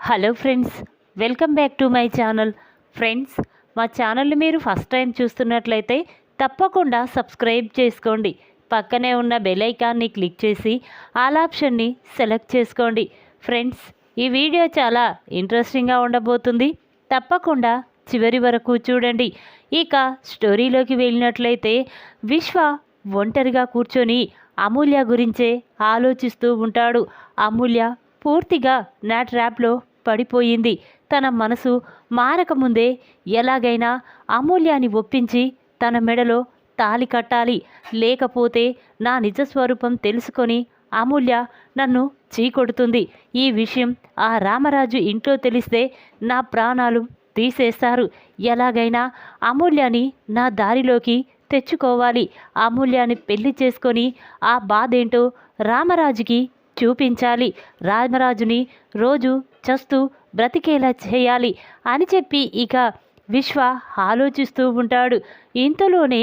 Hello friends, welcome back to my channel. Friends, మా ఛానల్ని మీరు ఫస్ట్ టైం చూస్తున్నట్లయితే తప్పకుండా సబ్స్క్రైబ్ చేసుకోండి. పక్కనే ఉన్న బెల్ ఐకాన్ని క్లిక్ చేసి ఆల్ ఆప్షన్ని సెలెక్ట్ చేసుకోండి. ఫ్రెండ్స్, ఈ వీడియో చాలా ఇంట్రెస్టింగ్గా ఉండబోతుంది. తప్పకుండా చివరి వరకు చూడండి. ఇక స్టోరీలోకి వెళ్ళినట్లయితే విశ్వ ఒంటరిగా కూర్చొని అమూల్య గురించే ఆలోచిస్తూ ఉంటాడు. అమూల్య పూర్తిగా నా ట్రాప్లో పడిపోయింది. తన మనసు మారకముందే ఎలాగైనా అమూల్యాన్ని ఒప్పించి తన మెడలో తాళి కట్టాలి. లేకపోతే నా నిజస్వరూపం తెలుసుకొని అమూల్య నన్ను చీకొడుతుంది. ఈ విషయం ఆ రామరాజు ఇంట్లో తెలిస్తే నా ప్రాణాలు తీసేస్తారు. ఎలాగైనా అమూల్యాన్ని నా దారిలోకి తెచ్చుకోవాలి. అమూల్యాన్ని పెళ్లి చేసుకొని ఆ బాధేంటో రామరాజుకి చూపించాలి. రామరాజుని రోజు చస్తూ బ్రతికేలా చేయాలి అని చెప్పి ఇక విశ్వ ఆలోచిస్తూ ఉంటాడు. ఇంతలోనే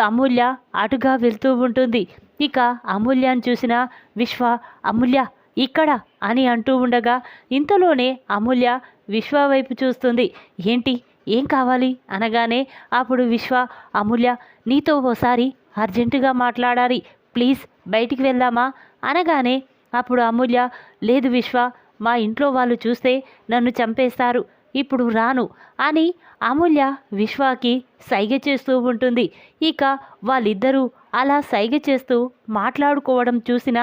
అమూల్య అటుగా వెళ్తూ ఉంటుంది. ఇక అమూల్యాన్ని చూసిన విశ్వ, అమూల్య ఇక్కడ అని అంటూ ఉండగా ఇంతలోనే అమూల్య విశ్వ వైపు చూస్తుంది. ఏంటి, ఏం కావాలి అనగానే అప్పుడు విశ్వ, అమూల్య నీతో ఓసారి అర్జెంటుగా మాట్లాడాలి, ప్లీజ్ బయటికి వెళ్దామా అనగానే అప్పుడు అమూల్య, లేదు విశ్వ, మా ఇంట్లో వాళ్ళు చూస్తే నన్ను చంపేస్తారు, ఇప్పుడు రాను అని అమూల్య విశ్వాకి సైగ చేస్తూ ఉంటుంది. ఇక వాళ్ళిద్దరూ అలా సైగ చేస్తూ మాట్లాడుకోవడం చూసిన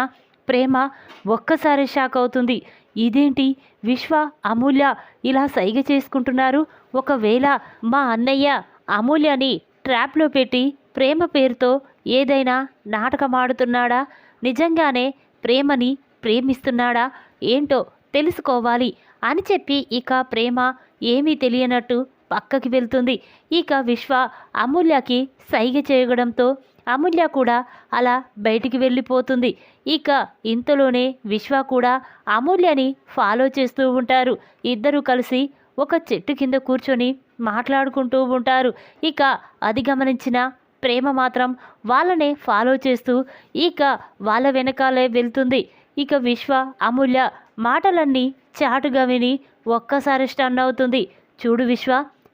ప్రేమ ఒక్కసారి షాక్ అవుతుంది. ఇదేంటి, విశ్వ అమూల్య ఇలా సైగ చేసుకుంటున్నారు? ఒకవేళ మా అన్నయ్య అమూల్యని ట్రాప్లో పెట్టి ప్రేమ పేరుతో ఏదైనా నాటకం ఆడుతున్నాడా? నిజంగానే ప్రేమని ప్రేమిస్తున్నాడా ఏంటో తెలుసుకోవాలి అని చెప్పి ఇక ప్రేమ ఏమీ తెలియనట్టు పక్కకి వెళ్తుంది. ఇక విశ్వ అమూల్యకి సైగ చేయడంతో అమూల్య కూడా అలా బయటికి వెళ్ళిపోతుంది. ఇక ఇంతలోనే విశ్వ కూడా అమూల్యని ఫాలో చేస్తూ ఉంటారు. ఇద్దరూ కలిసి ఒక చెట్టు కింద కూర్చొని మాట్లాడుకుంటూ ఉంటారు. ఇక అది గమనించిన ప్రేమ మాత్రం వాళ్ళనే ఫాలో చేస్తూ ఇక వాళ్ళ వెనకాలే వెళ్తుంది. ఇక విశ్వ అమూల్య మాటలన్నీ చాటుగా విని ఒక్కసారి స్టన్ అవుతుంది. చూడు విశ్వ,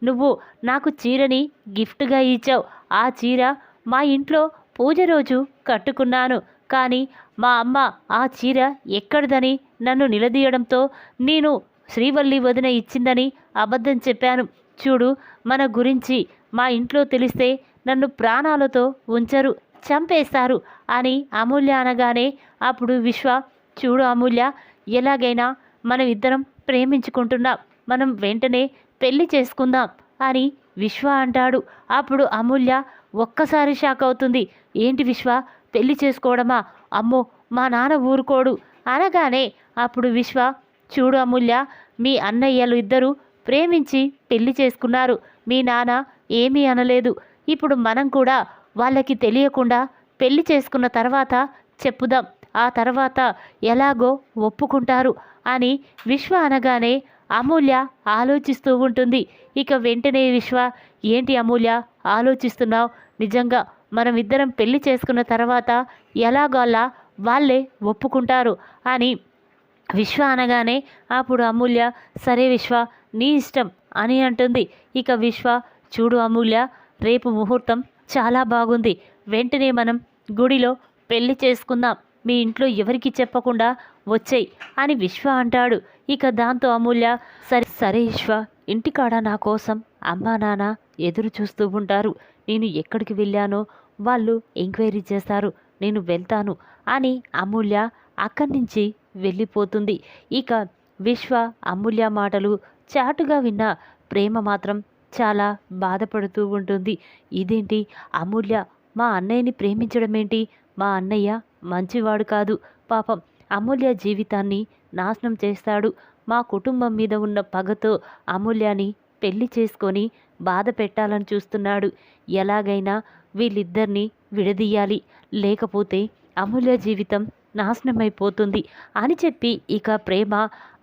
నువ్వు నాకు చీరని గిఫ్ట్గా ఇచ్చావు. ఆ చీర మా ఇంట్లో పూజ రోజు కట్టుకున్నాను. కానీ మా అమ్మ ఆ చీర ఎక్కడిదని నన్ను నిలదీయడంతో నేను శ్రీవల్లి వదిన ఇచ్చిందని అబద్ధం చెప్పాను. చూడు, మన గురించి మా ఇంట్లో తెలిస్తే నన్ను ప్రాణాలతో ఉంచరు, చంపేస్తారు అని అమూల్య అనగానే అప్పుడు విశ్వ, చూడు అమూల్య, ఎలాగైనా మనం ఇద్దరం ప్రేమించుకుంటున్నాం, మనం వెంటనే పెళ్లి చేసుకుందాం అని విశ్వ అంటాడు. అప్పుడు అమూల్య ఒక్కసారి షాక్ అవుతుంది. ఏంటి విశ్వ, పెళ్లి చేసుకోవడమా? అమ్మో, మా నాన్న ఊరుకోడు అనగానే అప్పుడు విశ్వ, చూడు అమూల్య, మీ అన్నయ్యలు ఇద్దరూ ప్రేమించి పెళ్లి చేసుకున్నారు. మీ నాన్న ఏమీ అనలేదు. ఇప్పుడు మనం కూడా వాళ్ళకి తెలియకుండా పెళ్లి చేసుకున్న తర్వాత చెప్పుదాం, ఆ తర్వాత ఎలాగో ఒప్పుకుంటారు అని విశ్వ అనగానే అమూల్య ఆలోచిస్తూ ఉంటుంది. ఇక వెంటనే విశ్వ, ఏంటి అమూల్య ఆలోచిస్తున్నావు? నిజంగా మనం ఇద్దరం పెళ్లి చేసుకున్న తర్వాత ఎలాగోలా వాళ్ళే ఒప్పుకుంటారు అని విశ్వ అనగానే అప్పుడు అమూల్య, సరే విశ్వ, నీ ఇష్టం అని అంటుంది. ఇక విశ్వ, చూడు అమూల్య, రేపు ముహూర్తం చాలా బాగుంది, వెంటనే మనం గుడిలో పెళ్లి చేసుకుందాం, మీ ఇంట్లో ఎవరికి చెప్పకుండా వచ్చేయి అని విశ్వ అంటాడు. ఇక దాంతో అమూల్య, సరే సరే విశ్వ, ఇంటికాడ నా కోసం అమ్మా నాన్న ఎదురు చూస్తూ ఉంటారు, నేను ఎక్కడికి వెళ్ళానో వాళ్ళు ఎంక్వైరీ చేస్తారు, నేను వెళ్తాను అని అమూల్య అక్కడి నుంచి వెళ్ళిపోతుంది. ఇక విశ్వ అమూల్య మాటలు చాటుగా విన్న ప్రేమ మాత్రం చాలా బాధపడుతూ ఉంటుంది. ఇదేంటి, అమూల్య మా అన్నయ్యని ప్రేమించడం ఏంటి? మా అన్నయ్య మంచివాడు కాదు, పాపం అమూల్య జీవితాన్ని నాశనం చేస్తాడు. మా కుటుంబం మీద ఉన్న పగతో అమూల్యాని పెళ్లి చేసుకొని బాధ పెట్టాలని చూస్తున్నాడు. ఎలాగైనా వీళ్ళిద్దరినీ విడదీయాలి, లేకపోతే అమూల్య జీవితం నాశనమైపోతుంది అని చెప్పి ఇక ప్రేమ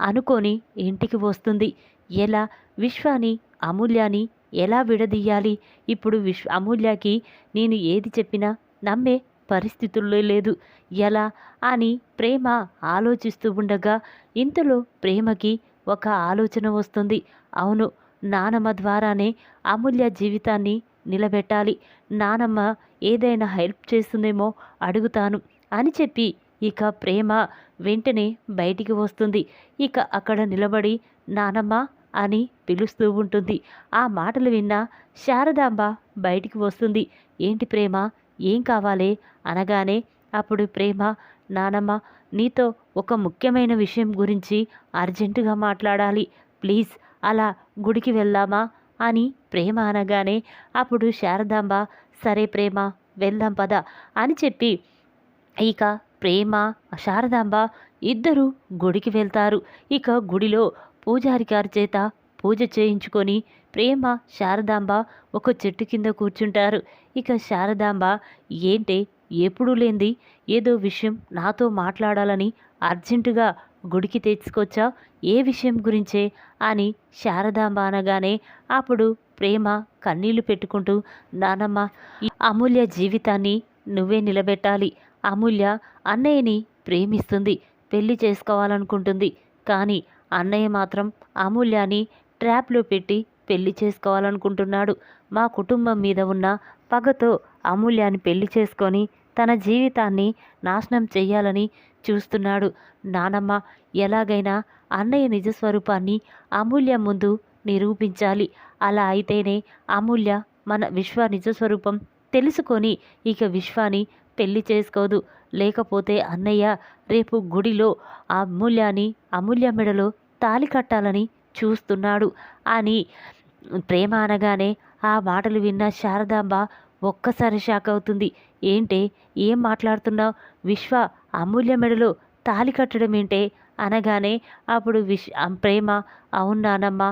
అనుకొని ఇంటికి వస్తుంది. ఎలా విశ్వాని అమూల్యాని ఎలా విడదీయాలి? ఇప్పుడు అమూల్యకి నేను ఏది చెప్పినా నమ్మే పరిస్థితుల్లో లేదు, ఎలా అని ప్రేమ ఆలోచిస్తూ ఉండగా ఇంతలో ప్రేమకి ఒక ఆలోచన వస్తుంది. అవును, నానమ్మ ద్వారానే అమూల్య జీవితాన్ని నిలబెట్టాలి. నానమ్మ ఏదైనా హెల్ప్ చేస్తుందేమో అడుగుతాను అని చెప్పి ఇక ప్రేమ వెంటనే బయటికి వస్తుంది. ఇక అక్కడ నిలబడి నానమ్మ అని పిలుస్తూ ఉంటుంది. ఆ మాటలు విన్న శారదాంబ బయటికి వస్తుంది. ఏంటి ప్రేమ, ఏం కావాలి అనగానే అప్పుడు ప్రేమ, నానమ్మ నీతో ఒక ముఖ్యమైన విషయం గురించి అర్జెంటుగా మాట్లాడాలి, ప్లీజ్ అలా గుడికి వెళ్దామా అని ప్రేమ అనగానే అప్పుడు శారదాంబ, సరే ప్రేమ వెళ్దాం పద అని చెప్పి ఇక ప్రేమ శారదాంబ ఇద్దరు గుడికి వెళ్తారు. ఇక గుడిలో పూజారి గారి చేత పూజ చేయించుకొని ప్రేమ శారదాంబ ఒక చెట్టు కింద కూర్చుంటారు. ఇక శారదాంబ, ఏంటే ఎప్పుడూ లేంది ఏదో విషయం నాతో మాట్లాడాలని అర్జెంటుగా గుడికి తెచ్చుకొచ్చా, ఏ విషయం గురించే అని శారదాంబ అనగానే అప్పుడు ప్రేమ కన్నీళ్లు పెట్టుకుంటూ, నానమ్మ ఈ అమూల్య జీవితాన్ని నువ్వే నిలబెట్టాలి. అమూల్య అన్నయ్యని ప్రేమిస్తుంది, పెళ్లి చేసుకోవాలనుకుంటుంది. కానీ అన్నయ్య మాత్రం అమూల్యాని ట్రాప్లో పెట్టి పెళ్లి చేసుకోవాలనుకుంటున్నాడు. మా కుటుంబం మీద ఉన్న పగతో అమూల్యాన్ని పెళ్లి చేసుకొని తన జీవితాన్ని నాశనం చెయ్యాలని చూస్తున్నాడు. నానమ్మ ఎలాగైనా అన్నయ్య నిజస్వరూపాన్ని అమూల్య ముందు నిరూపించాలి. అలా అయితేనే అమూల్య మన విశ్వ నిజస్వరూపం తెలుసుకొని ఇక విశ్వాని పెళ్లి చేసుకోదు. లేకపోతే అన్నయ్య రేపు గుడిలో ఆ అమూల్య మెడలో తాళి కట్టాలని చూస్తున్నాడు అని ప్రేమ అనగానే ఆ మాటలు విన్న శారదాంబ ఒక్కసారి షాక్ అవుతుంది. ఏంటే, ఏం మాట్లాడుతున్నావు? విశ్వ అమూల్య మెడలో తాళి కట్టడం ఏంటే అనగానే అప్పుడు ప్రేమ, అవును నానమ్మ,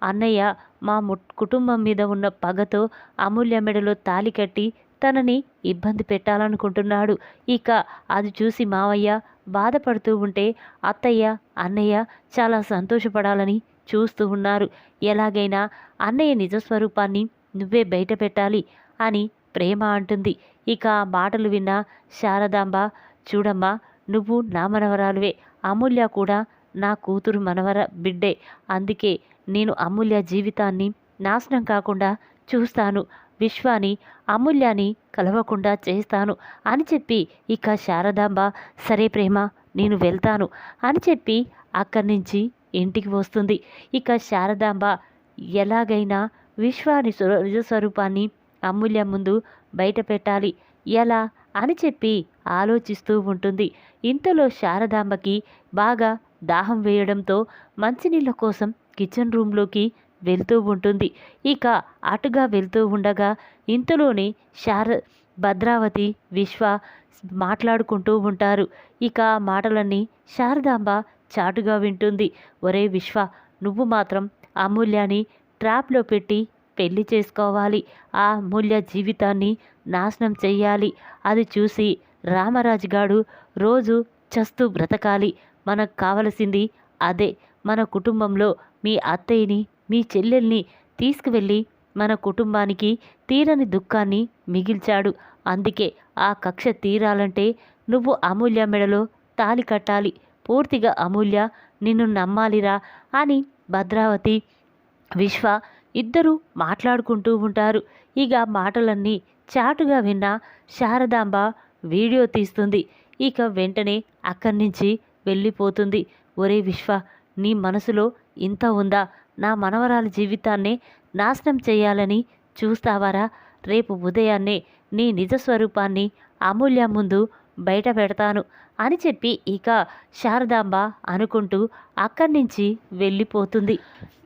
అన్నయ్య మా కుటుంబం మీద ఉన్న పగతో అమూల్య మెడలో తాళి కట్టి తనని ఇబ్బంది పెట్టాలనుకుంటున్నాడు. ఇక అది చూసి మావయ్య బాధపడుతూ ఉంటే అత్తయ్య అన్నయ్య చాలా సంతోషపడాలని చూస్తూ ఉన్నారు. ఎలాగైనా అన్నయ్య నిజస్వరూపాన్ని నువ్వే బయట పెట్టాలి అని ప్రేమ అంటుంది. ఇక ఆ మాటలు విన్న శారదాంబ, చూడమ్మా, నువ్వు నా మనవరాలువే, అమూల్య కూడా నా కూతురు బిడ్డే. అందుకే నేను అమూల్య జీవితాన్ని నాశనం కాకుండా చూస్తాను, విశ్వాని అమూల్యాన్ని కలవకుండా చేస్తాను అని చెప్పి ఇక శారదాంబ, సరే ప్రేమ నేను వెళ్తాను అని చెప్పి అక్కడి నుంచి ఇంటికి వస్తుంది. ఇక శారదాంబ ఎలాగైనా విశ్వాని నిజస్వరూపాన్ని అమూల్య ముందు బయట పెట్టాలి, ఎలా అని చెప్పి ఆలోచిస్తూ ఉంటుంది. ఇంతలో శారదాంబకి బాగా దాహం వేయడంతో మంచినీళ్ళ కోసం కిచెన్ రూమ్లోకి వెళ్తూ ఉంటుంది. ఇక అటుగా వెళ్తూ ఉండగా ఇంతలోనే భద్రావతి విశ్వ మాట్లాడుకుంటూ ఉంటారు. ఇక ఆ మాటలన్నీ శారదాంబ చాటుగా వింటుంది. ఒరే విశ్వ, నువ్వు మాత్రం అమూల్యాని ట్రాప్లో పెట్టి పెళ్లి చేసుకోవాలి, ఆ అమూల్య జీవితాన్ని నాశనం చెయ్యాలి. అది చూసి రామరాజు గాడు రోజు చస్తూ బ్రతకాలి. మనకు కావలసింది అదే. మన కుటుంబంలో మీ అత్తయ్యని మీ చెల్లెల్ని తీసుకువెళ్ళి మన కుటుంబానికి తీరని దుఃఖాన్ని మిగిల్చాడు. అందుకే ఆ కక్ష తీరాలంటే నువ్వు అమూల్య మెడలో తాళి కట్టాలి, పూర్తిగా అమూల్య నిన్ను నమ్మాలిరా అని భద్రావతి విశ్వ ఇద్దరూ మాట్లాడుకుంటూ ఉంటారు. ఇక మాటలన్నీ చాటుగా విన్న శారదాంబ వీడియో తీస్తుంది. ఇక వెంటనే అక్కడి నుంచి వెళ్ళిపోతుంది. ఒరే విశ్వ, నీ మనసులో ఇంత ఉందా? నా మనవరాలి జీవితాన్నే నాశనం చేయాలని చూస్తావారా? రేపు ఉదయాన్నే నీ నిజస్వరూపాన్ని అమూల్య ముందు బయట పెడతాను అని చెప్పి ఇక శారదాంబ అనుకుంటూ అక్కడి నుంచి వెళ్ళిపోతుంది.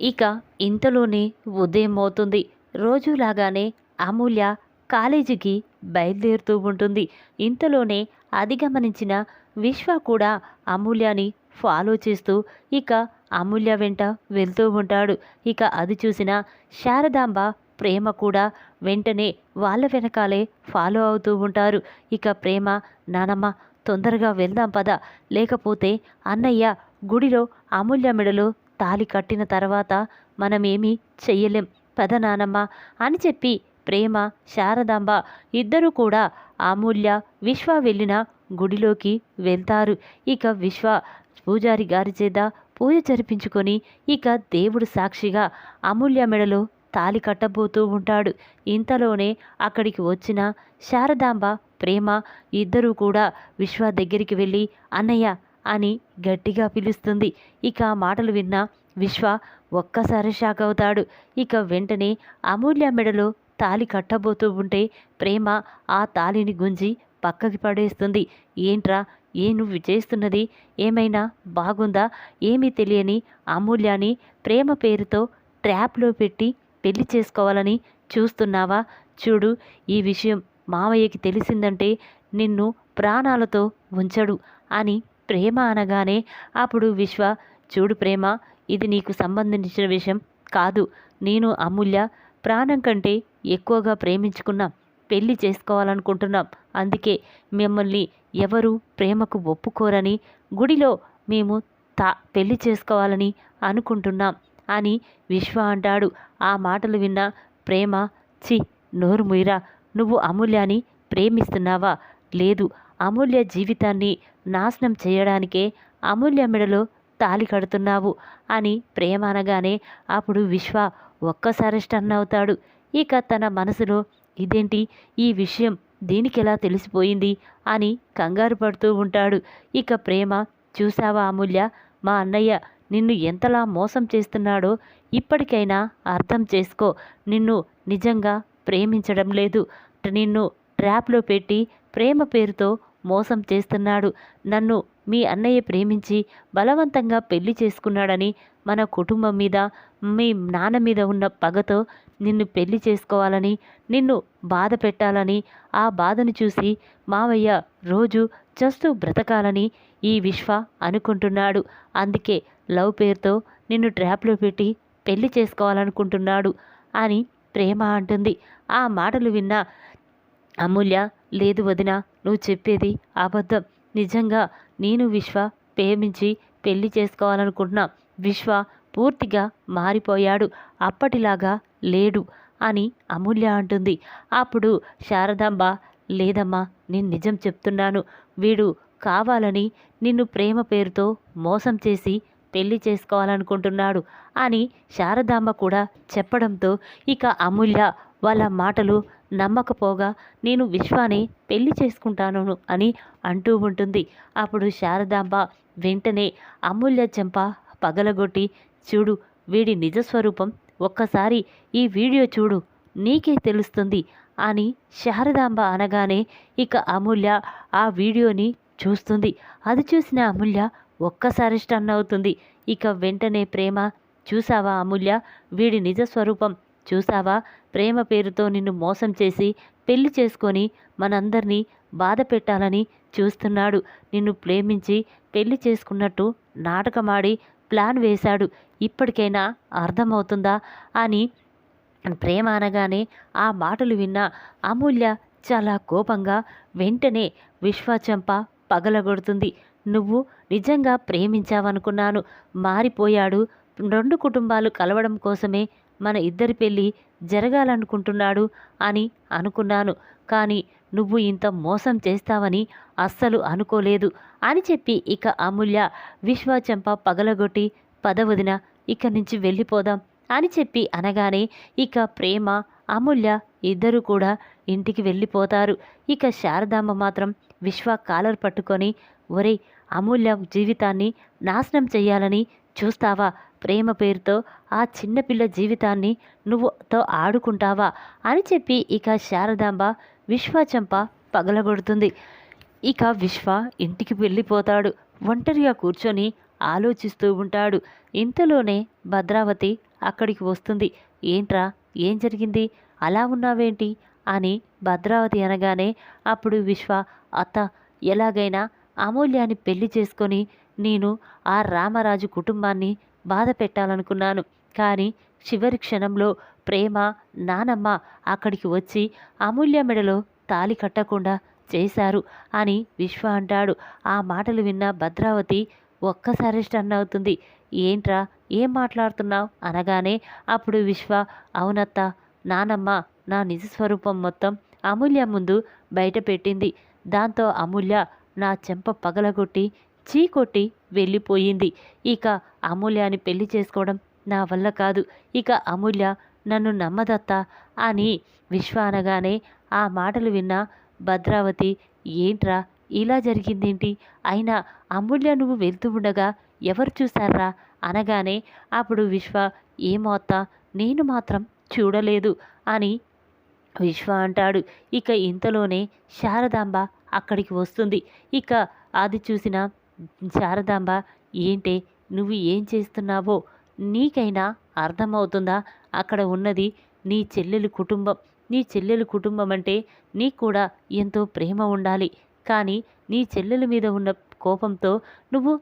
ఇక ఇంతలోనే ఉదయం అవుతుంది. రోజులాగానే అమూల్య కాలేజీకి బయలుదేరుతూ ఉంటుంది. ఇంతలోనే అది గమనించిన విశ్వ కూడా అమూల్యని ఫాలో చేస్తూ ఇక అమూల్య వెంట వెళ్తూ ఉంటాడు. ఇక అది చూసిన శారదాంబ ప్రేమ కూడా వెంటనే వాళ్ళ వెనకాలే ఫాలో అవుతూ ఉంటారు. ఇక ప్రేమ, నానమ్మ తొందరగా వెళ్దాం పద, లేకపోతే అన్నయ్య గుడిలో అమూల్య మెడలో తాళి కట్టిన తర్వాత మనమేమీ చెయ్యలేం, పద నానమ్మ అని చెప్పి ప్రేమ శారదాంబ ఇద్దరూ కూడా అమూల్య విశ్వ వెళ్ళిన గుడిలోకి వెళ్తారు. ఇక విశ్వ పూజారి గారి చేత పూజ జరిపించుకొని ఇక దేవుడు సాక్షిగా అమూల్య మెడలో తాలి కట్టబోతూ ఉంటాడు. ఇంతలోనే అక్కడికి వచ్చిన శారదాంబ, ప్రేమ ఇద్దరూ కూడా విశ్వ దగ్గరికి వెళ్ళి అన్నయ్య అని గట్టిగా పిలుస్తుంది. ఇక ఆ మాటలు విన్న విశ్వ ఒక్కసారి షాక్ అవుతాడు. ఇక వెంటనే అమూల్య మెడలో తాలి కట్టబోతూ ఉంటే ప్రేమ ఆ తాలిని గుంజి పక్కకి పడేస్తుంది. ఏంట్రా, నువ్వు చేస్తున్నది ఏమైనా బాగుందా? ఏమీ తెలియని అమూల్యాని ప్రేమ పేరుతో ట్రాప్లో పెట్టి పెళ్లి చేసుకోవాలని చూస్తున్నావా? చూడు, ఈ విషయం మావయ్యకి తెలిసిందంటే నిన్ను ప్రాణాలతో ఉంచడు అని ప్రేమ అనగానే అప్పుడు విశ్వ, చూడు ప్రేమ, ఇది నీకు సంబంధించిన విషయం కాదు. నేను అమూల్య ప్రాణం కంటే ఎక్కువగా ప్రేమించుకున్నాం, పెళ్లి చేసుకోవాలనుకుంటున్నాం. అందుకే మిమ్మల్ని ఎవరు ప్రేమకు ఒప్పుకోరని గుడిలో మేము పెళ్లి చేసుకోవాలని అనుకుంటున్నాం అని విశ్వ అంటాడు. ఆ మాటలు విన్న ప్రేమ, చి నోరు ముయిరా, నువ్వు అమూల్యాని ప్రేమిస్తున్నావా? లేదు, అమూల్య జీవితాన్ని నాశనం చేయడానికే అమూల్య మెడలో తాలి కడుతున్నావు అని ప్రేమ అనగానే అప్పుడు విశ్వ ఒక్కసారి స్టన్ అవుతాడు. ఇక తన మనసులో ఇదేంటి, ఈ విషయం దీనికెలా తెలిసిపోయింది అని కంగారు పడుతూ ఉంటాడు. ఇక ప్రేమ, చూసావా అమూల్య, మా అన్నయ్య నిన్ను ఎంతలా మోసం చేస్తున్నాడో ఇప్పటికైనా అర్థం చేసుకో. నిన్ను నిజంగా ప్రేమించడం లేదు, నిన్ను ట్రాప్లో పెట్టి ప్రేమ పేరుతో మోసం చేస్తున్నాడు. నన్ను మీ అన్నయ్య ప్రేమించి బలవంతంగా పెళ్లి చేసుకున్నాడని మన కుటుంబం మీద, మీ నాన్న మీద ఉన్న పగతో నిన్ను పెళ్లి చేసుకోవాలని, నిన్ను బాధ పెట్టాలని, ఆ బాధను చూసి మావయ్య రోజు చస్తూ బ్రతకాలని ఈ విశ్వ అనుకుంటున్నాడు. అందుకే లవ్ పేరుతో నిన్ను ట్రాప్లో పెట్టి పెళ్లి చేసుకోవాలనుకుంటున్నాడు అని ప్రేమ అంటుంది. ఆ మాటలు విన్న అమూల్య, లేదు వదిన, నువ్వు చెప్పేది అబద్ధం. నిజంగా నేను విశ్వ ప్రేమించి పెళ్లి చేసుకోవాలనుకుంటున్నా. విశ్వ పూర్తిగా మారిపోయాడు, అప్పటిలాగా లేడు అని అమూల్య అంటుంది. అప్పుడు శారదాంబ, లేదమ్మా, నేను నిజం చెప్తున్నాను. వీడు కావాలని నిన్ను ప్రేమ పేరుతో మోసం చేసి పెళ్లి చేసుకోవాలనుకుంటున్నాడు అని శారదాంబ కూడా చెప్పడంతో ఇక అమూల్య వాళ్ళ మాటలు నమ్మకపోగా నేను విశ్వానే పెళ్లి చేసుకుంటాను అని అంటూ ఉంటుంది. అప్పుడు శారదాంబ వెంటనే అమూల్య చెంప పగలగొట్టి, చూడు, వీడి నిజస్వరూపం ఒక్కసారి ఈ వీడియో చూడు, నీకే తెలుస్తుంది అని శారదాంబ అనగానే ఇక అమూల్య ఆ వీడియోని చూస్తుంది. అది చూసిన అమూల్య ఒక్కసారి స్టన్ అవుతుంది. ఇక వెంటనే ప్రేమ, చూసావా అమూల్య, వీడి నిజస్వరూపం చూసావా? ప్రేమ పేరుతో నిన్ను మోసం చేసి పెళ్లి చేసుకొని మనందరినీ బాధ పెట్టాలని చూస్తున్నాడు. నిన్ను ప్రేమించి పెళ్లి చేసుకున్నట్టు నాటకమాడి ప్లాన్ వేశాడు. ఇప్పటికైనా అర్థమవుతుందా అని ప్రేమ అనగానే ఆ మాటలు విన్న అమూల్య చాలా కోపంగా వెంటనే విశ్వ చెంప పగలగొడుతుంది. నువ్వు నిజంగా ప్రేమించావనుకున్నాను, మారిపోయాడు. 2 కుటుంబాలు కలవడం కోసమే మన ఇద్దరి పెళ్ళి జరగాలనుకుంటున్నాడు అని అనుకున్నాను. కానీ నువ్వు ఇంత మోసం చేస్తావని అస్సలు అనుకోలేదు అని చెప్పి ఇక అమూల్య విశ్వ చెంప పగలగొట్టి, పదవదిన, ఇక్కడి నుంచి వెళ్ళిపోదాం అని చెప్పి అనగానే ఇక ప్రేమ, అమూల్య ఇద్దరు కూడా ఇంటికి వెళ్ళిపోతారు. ఇక శారదాంబ మాత్రం విశ్వ కాలర్ పట్టుకొని, ఒరేయ్, అమూల్య జీవితాన్ని నాశనం చెయ్యాలని చూస్తావా? ప్రేమ పేరుతో ఆ చిన్నపిల్ల జీవితాన్ని నువ్వుతో ఆడుకుంటావా అని చెప్పి ఇక శారదాంబ విశ్వ చెంప పగలగొడుతుంది. ఇక విశ్వ ఇంటికి వెళ్ళిపోతాడు. ఒంటరిగా కూర్చొని ఆలోచిస్తూ ఉంటాడు. ఇంతలోనే భద్రావతి అక్కడికి వస్తుంది. ఏంట్రా, ఏం జరిగింది, అలా ఉన్నావేంటి అని భద్రావతి అనగానే అప్పుడు విశ్వ, అత్త, ఎలాగైనా అమూల్యాన్ని పెళ్లి చేసుకొని నేను ఆ రామరాజు కుటుంబాన్ని బాధ పెట్టాలనుకున్నాను. కానీ చివరి క్షణంలో ప్రేమ, నానమ్మ అక్కడికి వచ్చి అమూల్య మెడలో తాలి కట్టకుండా చేశారు అని విశ్వ అంటాడు. ఆ మాటలు విన్న భద్రావతి ఒక్కసారి స్టన్ అవుతుంది. ఏంట్రా, ఏం మాట్లాడుతున్నావు అనగానే అప్పుడు విశ్వ, అవునత్త, నానమ్మ నా నిజస్వరూపం మొత్తం అమూల్య ముందు బయట పెట్టింది. దాంతో అమూల్య నా చెంప పగలగొట్టి చీకొట్టి వెళ్ళిపోయింది. ఇక అమూల్యాని పెళ్లి చేసుకోవడం నా వల్ల కాదు. ఇక అమూల్య నన్ను నమ్మదత్తా అని విశ్వ అనగానే ఆ మాటలు విన్న భద్రావతి, ఏంట్రా ఇలా జరిగిందేంటి? అయినా అమూల్య నువ్వు వెళ్తూ ఉండగా ఎవరు చూశారా అనగానే అప్పుడు విశ్వ, ఏమో అత్తా, నేను మాత్రం చూడలేదు అని విశ్వ అంటాడు. ఇక ఇంతలోనే శారదాంబ అక్కడికి వస్తుంది. ఇక అది చూసిన శారదాంబ, ఏంటే నువ్వు ఏం చేస్తున్నావో నీకైనా అర్థమవుతుందా? అక్కడ ఉన్నది నీ చెల్లెలు కుటుంబం. నీ చెల్లెలు కుటుంబం అంటే నీకు కూడా ఎంతో ప్రేమ ఉండాలి. కానీ నీ చెల్లెల మీద ఉన్న కోపంతో నువ్వు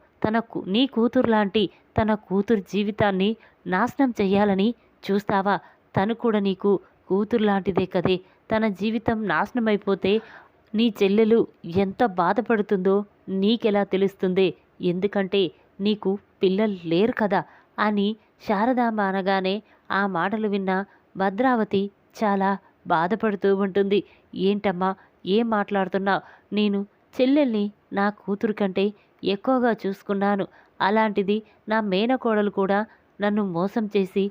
నీ కూతురు లాంటి తన కూతురు జీవితాన్ని నాశనం చెయ్యాలని చూస్తావా? తను కూడా నీకు కూతురు లాంటిదే కదే. తన జీవితం నాశనమైపోతే నీ చెల్లెలు ఎంత బాధపడుతుందో నీకెలా తెలుస్తుంది? ఎందుకంటే నీకు పిల్లలు లేరు కదా అని శారదాంబ అనగానే ఆ మాటలు విన్న భద్రావతి చాలా బాధపడుతూ ఉంటుంది. ఏంటమ్మా, ఏం మాట్లాడుతున్నావు? నేను చెల్లెల్ని నా కూతురు కంటే ఎక్కువగా చూసుకున్నాను. అలాంటిది నా మేనకోడలు కూడా నన్ను మోసం చేసి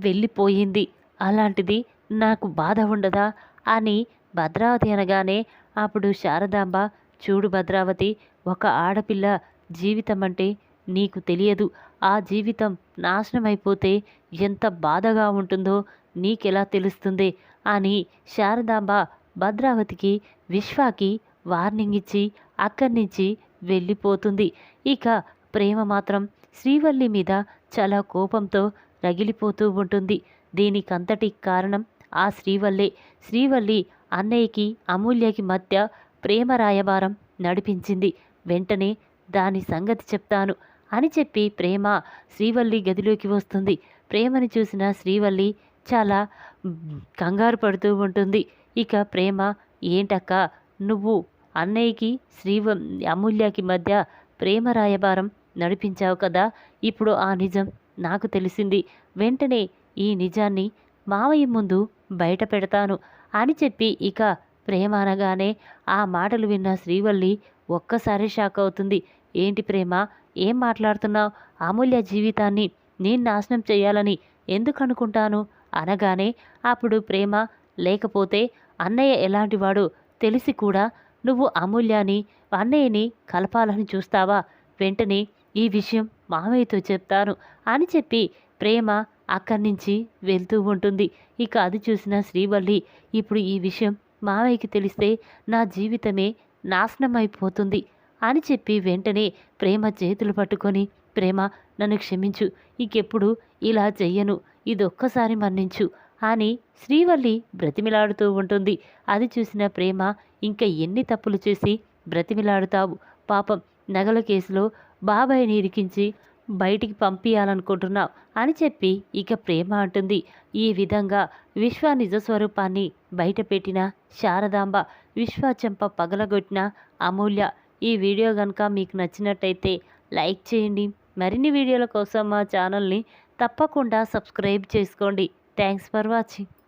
వెళ్ళిపోయింది. అలాంటిది నాకు బాధ ఉండదా అని భద్రావతి అనగానే అప్పుడు శారదాంబ, చూడు భద్రావతి, ఒక ఆడపిల్ల జీవితం అంటే నీకు తెలియదు. ఆ జీవితం నాశనమైపోతే ఎంత బాధగా ఉంటుందో నీకెలా తెలుస్తుంది అని శారదాంబ భద్రావతికి విశ్వాకి వార్నింగ్ ఇచ్చి అక్కడి నుంచి వెళ్ళిపోతుంది. ఇక ప్రేమ మాత్రం శ్రీవల్లి మీద చాలా కోపంతో రగిలిపోతూ ఉంటుంది. దీనికంతటి కారణం ఆ శ్రీవల్లే. శ్రీవల్లి అన్నయ్యకి అమూల్యకి మధ్య ప్రేమ రాయబారం నడిపించింది. వెంటనే దాని సంగతి చెప్తాను అని చెప్పి ప్రేమ శ్రీవల్లి గదిలోకి వస్తుంది. ప్రేమని చూసిన శ్రీవల్లి చాలా కంగారు పడుతూ ఉంటుంది. ఇక ప్రేమ, ఏంటక్క నువ్వు అన్నయ్యకి అమూల్యకి మధ్య ప్రేమ రాయబారం నడిపించావు కదా, ఇప్పుడు ఆ నిజం నాకు తెలిసింది. వెంటనే ఈ నిజాన్ని మావయ్య ముందు బయట పెడతాను అని చెప్పి ఇక ప్రేమ అనగానే ఆ మాటలు విన్న శ్రీవల్లి ఒక్కసారి షాక్ అవుతుంది. ఏంటి ప్రేమ, ఏం మాట్లాడుతున్నావు? అమూల్య జీవితాన్ని నేను నాశనం చేయాలని ఎందుకు అనుకుంటాను అనగానే అప్పుడు ప్రేమ, లేకపోతే అన్నయ్య ఎలాంటివాడో తెలిసి కూడా నువ్వు అమూల్యాని అన్నయ్యని కలపాలని చూస్తావా? వెంటనే ఈ విషయం మామయ్యతో చెప్తాను అని చెప్పి ప్రేమ అక్కడి నుంచి వెళ్తూ ఉంటుంది. ఇక అది చూసిన శ్రీవల్లి, ఇప్పుడు ఈ విషయం మామయ్యకి తెలిస్తే నా జీవితమే నాశనం అయిపోతుంది అని చెప్పి వెంటనే ప్రేమ చేతులు పట్టుకొని, ప్రేమ నన్ను క్షమించు, ఇంకెప్పుడు ఇలా చెయ్యను, ఇదొక్కసారి మన్నించు అని శ్రీవల్లి బ్రతిమిలాడుతూ ఉంటుంది. అది చూసిన ప్రేమ, ఇంకా ఎన్ని తప్పులు చేసి బ్రతిమిలాడుతావు? పాపం నగల కేసులో బాబాయ్ని ఇరికించి బయటికి పంపించాలనుకుంటున్నావు అని చెప్పి ఇక ప్రేమ అంటుంది. ఈ విధంగా విశ్వ నిజస్వరూపాన్ని బయటపెట్టిన శారదాంబ, విశ్వ చెంప పగలగొట్టిన అమూల్య. ఈ వీడియో కనుక మీకు నచ్చినట్టయితే లైక్ చేయండి. మరిన్ని వీడియోల కోసం మా ఛానల్ని తప్పకుండా సబ్స్క్రైబ్ చేసుకోండి. Thanks for watching.